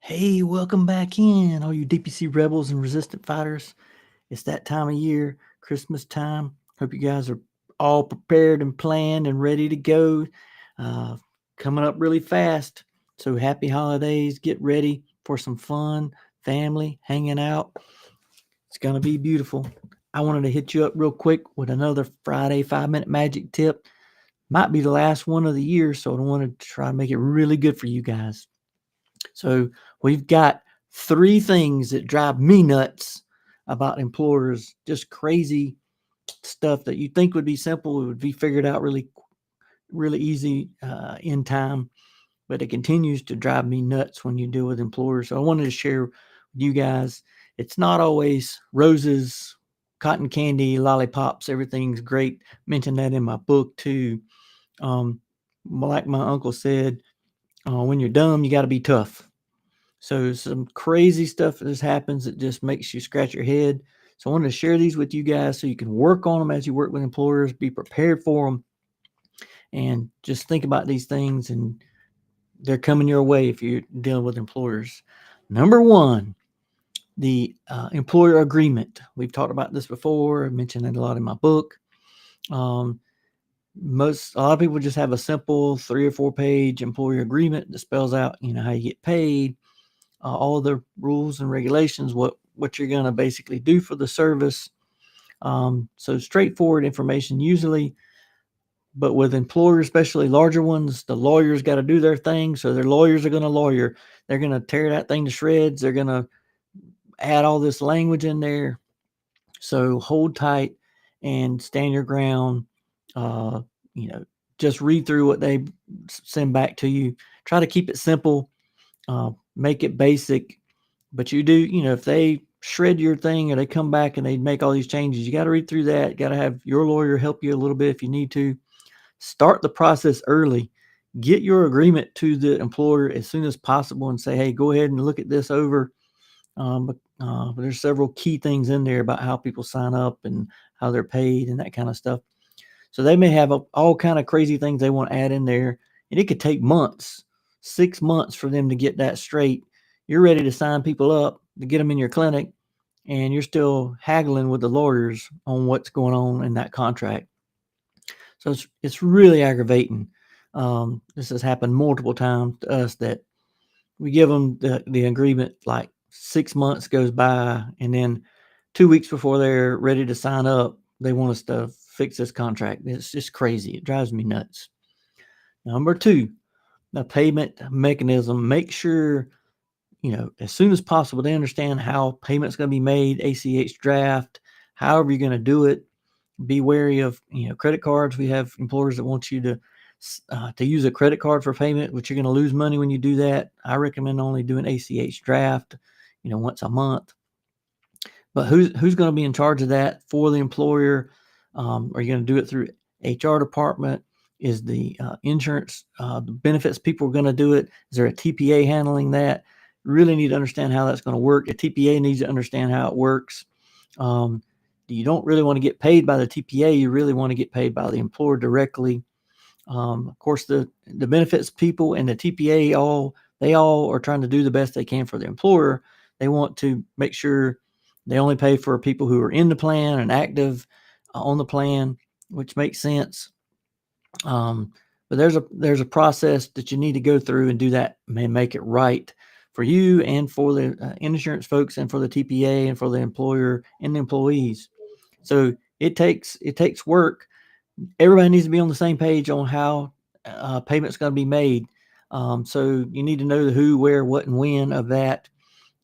Hey, welcome back in, all you DPC rebels and resistant fighters. It's that time of year, Christmas time. Hope you guys are all prepared and planned and ready to go. Uh, Coming up really fast. So happy holidays. Get ready for some fun, family, hanging out. It's going to be beautiful. I wanted to hit you up real quick with another Friday 5 minute magic tip. Might be the last one of the year, so I want to try to make it really good for you guys. So we've got three things that drive me nuts about employers, just crazy stuff that you think would be simple, it would be figured out really easy in time, but it continues to drive me nuts when you deal with employers. So I wanted to share with you guys. It's not always roses, cotton candy, lollipops. Everything's great. Mentioned that in my book too. Um, like my uncle said, when you're dumb, you got to be tough. So some crazy stuff that just happens that just makes you scratch your head. So I wanted to share these with you guys so you can work on them as you work with employers, be prepared for them, and just think about these things. And they're coming your way if you're dealing with employers. Number one, the employer agreement. We've talked about this before. I mentioned it a lot in my book. Um, a lot of people just have a simple 3 or 4 page employer agreement that spells out, how you get paid, all the rules and regulations, what you're going to basically do for the service. So straightforward information usually, but with employers, especially larger ones, the lawyers got to do their thing. So their lawyers are going to lawyer. They're going to tear that thing to shreds. They're going to add all this language in there. So hold tight and stand your ground. Uh, you know, just read through what they send back to you. Try to keep it simple. Make it basic. But you do, if they shred your thing or they come back and they make all these changes, you got to read through that. You got to have your lawyer help you a little bit if you need to. Start the process early. Get your agreement to the employer as soon as possible and say, hey, go ahead and look at this over. But there's several key things in there about how people sign up and how they're paid and that kind of stuff. So they may have all kind of crazy things they want to add in there, and it could take months, 6 months for them to get that straight. You're ready to sign people up to get them in your clinic, and you're still haggling with the lawyers on what's going on in that contract. So it's really aggravating. This has happened multiple times to us that we give them the agreement, like 6 months goes by, and then 2 weeks before they're ready to sign up, they want us to fix this contract. It's just crazy. It drives me nuts. Number two, the payment mechanism. Make sure, as soon as possible, they understand how payment's going to be made, ACH draft, however you're going to do it. Be wary of, credit cards. We have employers that want you to use a credit card for payment, which you're going to lose money when you do that. I recommend only doing ACH draft, once a month. But who's going to be in charge of that for the employer? Are you going to do it through HR department? Is the insurance, the benefits people are going to do it? Is there a TPA handling that? Really need to understand how that's going to work. A TPA needs to understand how it works. You don't really want to get paid by the TPA. You really want to get paid by the employer directly. Of course, the benefits people and the TPA they all are trying to do the best they can for the employer. They want to make sure they only pay for people who are in the plan and active on the plan, which makes sense. But there's a process that you need to go through and do that and make it right for you and for the insurance folks and for the TPA and for the employer and the employees. So it takes work. Everybody needs to be on the same page on how payment's going to be made. So you need to know the who, where, what, and when of that.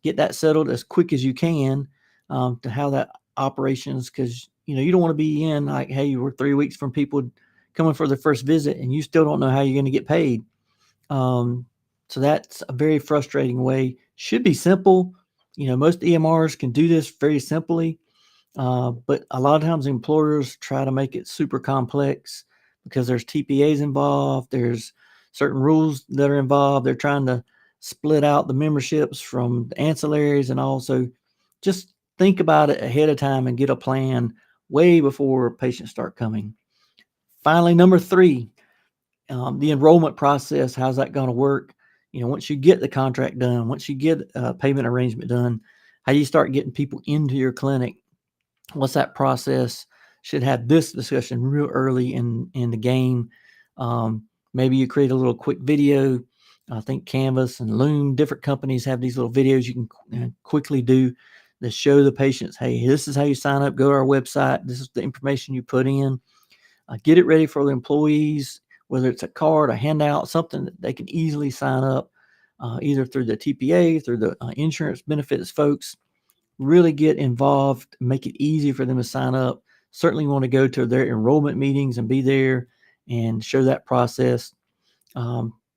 Get that settled as quick as you can to how that operations, because you don't want to be in like, hey, we're 3 weeks from people coming for their first visit and you still don't know how you're going to get paid. So that's a very frustrating way. Should be simple. Most EMRs can do this very simply. But a lot of times employers try to make it super complex because there's TPAs involved. There's certain rules that are involved. They're trying to split out the memberships from the ancillaries, and also just think about it ahead of time and get a plan way before patients start coming. Finally, number three, the enrollment process. How's that going to work? once you get the contract done, once you get a payment arrangement done, how do you start getting people into your clinic? What's that process? Should have this discussion real early in the game. Maybe you create a little quick video. I think Canvas and Loom, different companies have these little videos you can quickly do that show the patients, hey, this is how you sign up. Go to our website. This is the information you put in. Get it ready for the employees, whether it's a card, a handout, something that they can easily sign up, either through the TPA, through the insurance benefits folks. Really get involved, make it easy for them to sign up. Certainly want to go to their enrollment meetings and be there and show that process.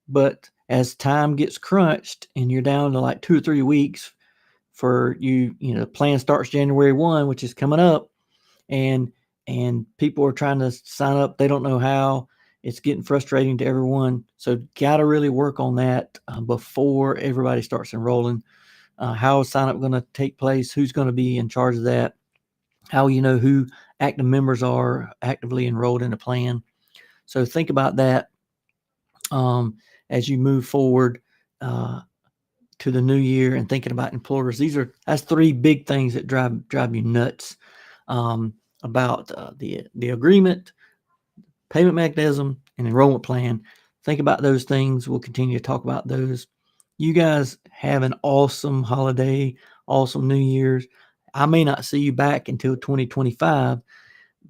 But as time gets crunched and you're down to like 2 or 3 weeks for the plan starts January 1, which is coming up, and people are trying to sign up. They don't know how. It's getting frustrating to everyone. So got to really work on that before everybody starts enrolling. How is sign up going to take place? Who's going to be in charge of that? How you know who active members are actively enrolled in a plan? So think about that as you move forward to the new year and thinking about employers. That's 3 big things that drive you nuts about the agreement, payment mechanism, and enrollment plan. Think about those things. We'll continue to talk about those. You guys have an awesome holiday, awesome New Year's. I may not see you back until 2025,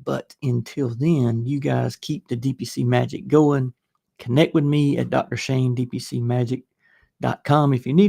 but until then, you guys keep the DPC magic going. Connect with me at DrShane, DPCmagic.com if you need